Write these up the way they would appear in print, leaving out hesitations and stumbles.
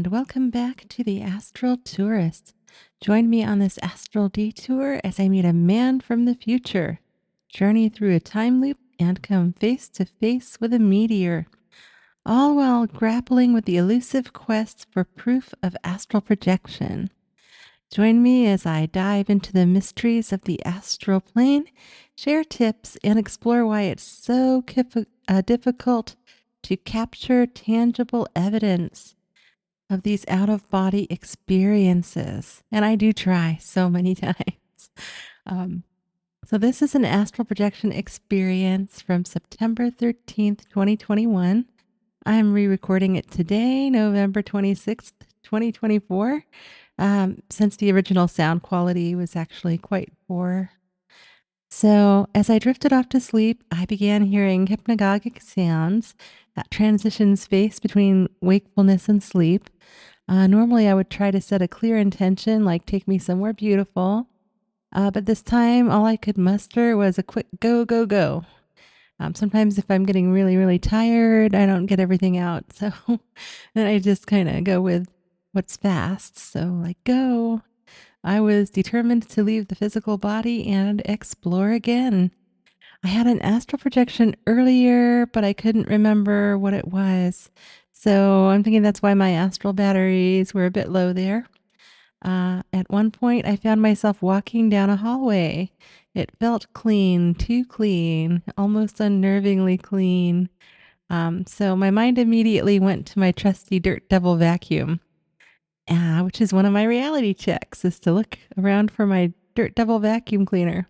and welcome back to the Astral Tourist. Join me on this astral detour as I meet a man from the future, journey through a time loop, and come face to face with a meteor, all while grappling with the elusive quest for proof of astral projection. Join me as I dive into the mysteries of the astral plane, share tips, and explore why it's so difficult to capture tangible evidence of these out of body experiences. And I do try so many times. Um, so, this is an astral projection experience from September 13th, 2021. I'm re recording it today, November 26th, 2024, since the original sound quality was actually quite poor. So, as I drifted off to sleep, I began hearing hypnagogic sounds that transition space between wakefulness and sleep. Normally, I would try to set a clear intention, like take me somewhere beautiful. But this time, all I could muster was a quick go, go, go. Sometimes, if I'm getting really, really tired, I don't get everything out. So then I just kind of go with what's fast. So, like, go. I was determined to leave the physical body and explore again. I had an astral projection earlier, but I couldn't remember what it was. So I'm thinking that's why my astral batteries were a bit low there. At one point, I found myself walking down a hallway. It felt clean, too clean, almost unnervingly clean. So my mind immediately went to my trusty Dirt Devil vacuum, which is one of my reality checks, is to look around for my Dirt Devil vacuum cleaner.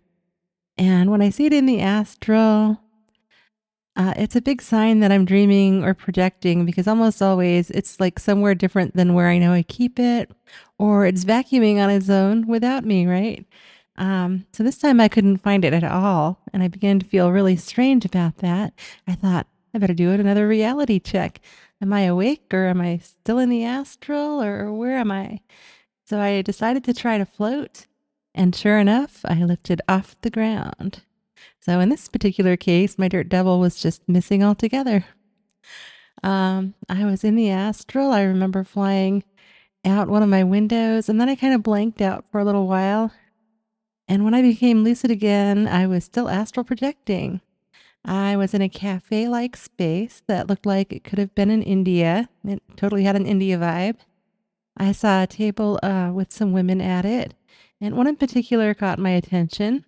And when I see it in the astral, it's a big sign that I'm dreaming or projecting because almost always it's like somewhere different than where I know I keep it, or it's vacuuming on its own without me, right? So this time I couldn't find it at all, and I began to feel really strange about that. I thought, I better do another reality check. Am I awake or am I still in the astral or where am I? So I decided to try to float, and sure enough, I lifted off the ground. So in this particular case, my Dirt Devil was just missing altogether. I was in the astral. I remember flying out one of my windows, and then I kind of blanked out for a little while. And when I became lucid again, I was still astral projecting. I was in a cafe like space that looked like it could have been in India. It totally had an India vibe. I saw a table with some women at it, and one in particular caught my attention.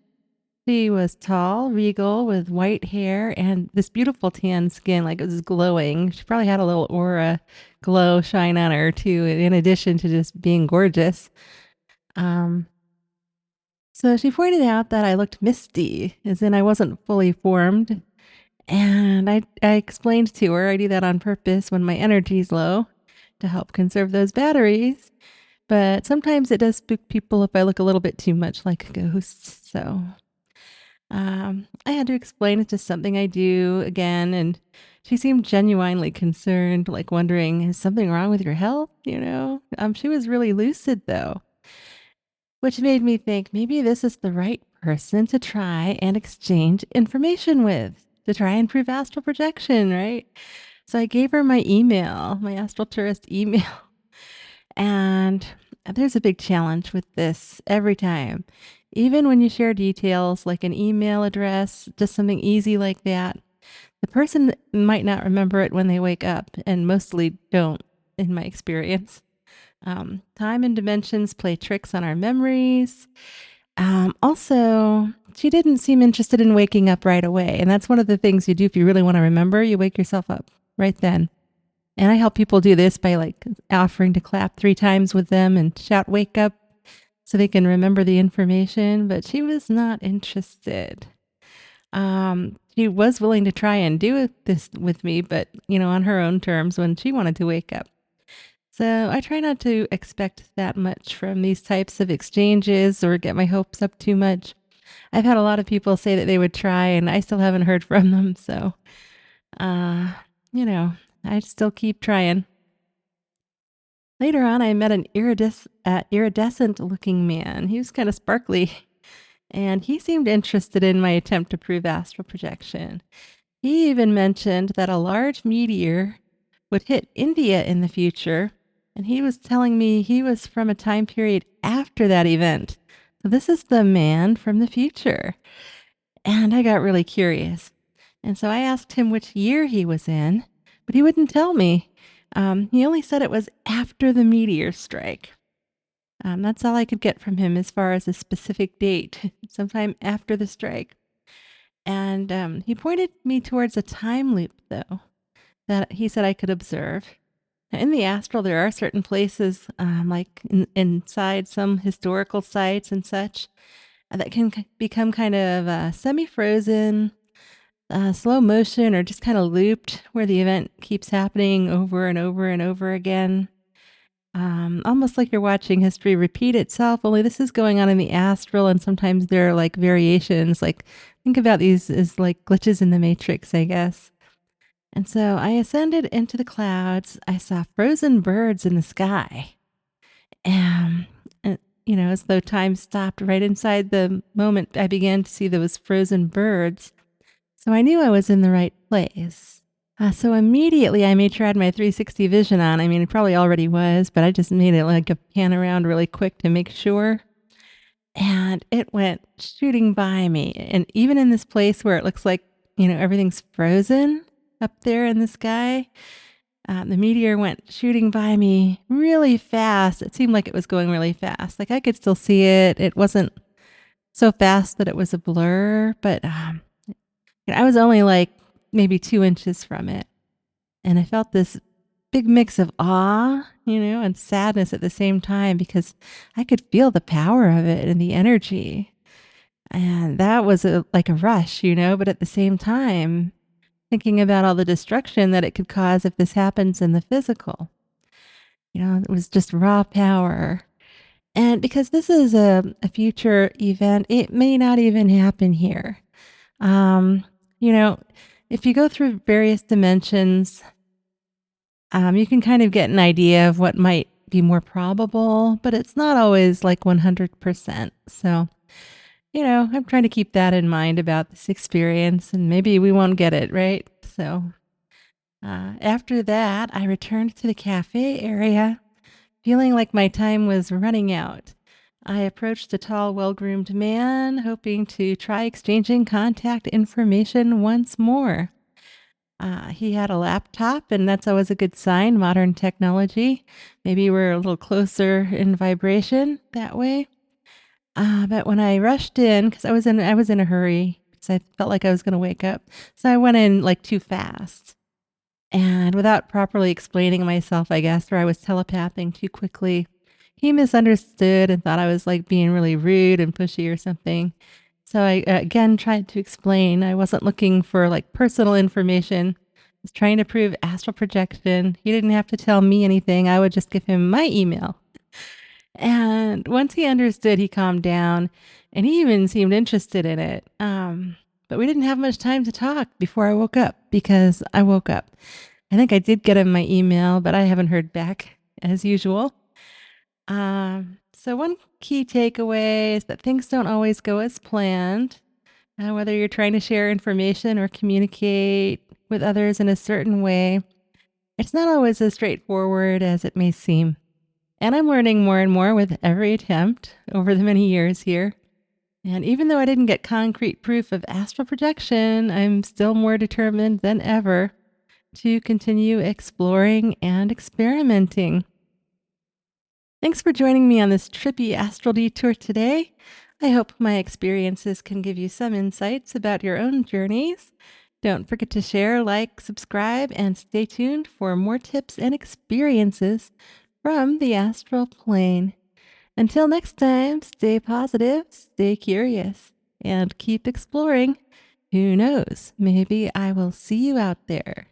She was tall, regal, with white hair and this beautiful tan skin, like it was glowing. She probably had a little aura glow shine on her too, in addition to just being gorgeous. Um, so she pointed out that I looked misty, as in I wasn't fully formed. And I explained to her I do that on purpose when my energy's low to help conserve those batteries. But sometimes it does spook people if I look a little bit too much like a ghost. So I had to explain it to something I do again, and she seemed genuinely concerned, like wondering, is something wrong with your health? She was really lucid though, which made me think maybe this is the right person to try and exchange information with to try and prove astral projection, right? So I gave her my email, my astral tourist email, and there's a big challenge with this every time. Even when you share details like an email address, just something easy like that, the person might not remember it when they wake up, and mostly don't, in my experience. Time and dimensions play tricks on our memories. Also, she didn't seem interested in waking up right away. And that's one of the things you do if you really want to remember, you wake yourself up right then. And I help people do this by like offering to clap 3 times with them and shout, wake up, so they can remember the information. But she was not interested. She was willing to try and do this with me, but, on her own terms when she wanted to wake up. So I try not to expect that much from these types of exchanges or get my hopes up too much. I've had a lot of people say that they would try, and I still haven't heard from them. So, uh, I still keep trying. Later on, I met an iridescent looking man. He was kind of sparkly, and he seemed interested in my attempt to prove astral projection. He even mentioned that a large meteor would hit India in the future, And he was telling me he was from a time period after that event. So this is the man from the future. And I got really curious. And so I asked him which year he was in, but he wouldn't tell me. He only said it was after the meteor strike. That's all I could get from him as far as a specific date, sometime after the strike. And he pointed me towards a time loop, though, that he said I could observe. In the astral, there are certain places, like inside some historical sites and such, that can become kind of semi-frozen, slow motion, or just kind of looped, where the event keeps happening over and over and over again. Almost like you're watching history repeat itself, only this is going on in the astral, and sometimes there are like variations. Like, think about these as like glitches in the matrix, I guess. And so I ascended into the clouds. I saw frozen birds in the sky. Um, and, as though time stopped right inside the moment I began to see those frozen birds. So I knew I was in the right place. So immediately I made sure I had my 360 vision on. I mean, it probably already was, but I just made it like a pan around really quick to make sure. And it went shooting by me. And even in this place where it looks like, everything's frozen up there in the sky, the meteor went shooting by me really fast. It seemed like it was going really fast. Like I could still see it. It wasn't so fast that it was a blur, but I was only like maybe 2 inches from it. And I felt this big mix of awe, and sadness at the same time because I could feel the power of it and the energy. And that was like a rush, but at the same time, thinking about all the destruction that it could cause if this happens in the physical. It was just raw power. And because this is a future event, it may not even happen here. Um, you know, if you go through various dimensions, you can kind of get an idea of what might be more probable, but it's not always like 100%. So, I'm trying to keep that in mind about this experience, and maybe we won't get it, right? So, after that, I returned to the cafe area, feeling like my time was running out. I approached a tall, well groomed man, hoping to try exchanging contact information once more. He had a laptop, and that's always a good sign, modern technology. Maybe we're a little closer in vibration that way. But when I rushed in, because I was in a hurry, because I felt like I was going to wake up, so I went in like too fast. And without properly explaining myself, I guess, or I was telepathing too quickly, he misunderstood and thought I was like being really rude and pushy or something. So I again tried to explain I wasn't looking for like personal information. I was trying to prove astral projection. He didn't have to tell me anything. I would just give him my email. And once he understood, he calmed down and he even seemed interested in it. But we didn't have much time to talk before I woke up because I woke up. I think I did get him my email, but I haven't heard back as usual. So one key takeaway is that things don't always go as planned. Whether you're trying to share information or communicate with others in a certain way, it's not always as straightforward as it may seem. And I'm learning more and more with every attempt over the many years here. And even though I didn't get concrete proof of astral projection, I'm still more determined than ever to continue exploring and experimenting. Thanks for joining me on this trippy astral detour today. I hope my experiences can give you some insights about your own journeys. Don't forget to share, like, subscribe, and stay tuned for more tips and experiences from the astral plane. Until next time, stay positive, stay curious, and keep exploring. Who knows? Maybe I will see you out there.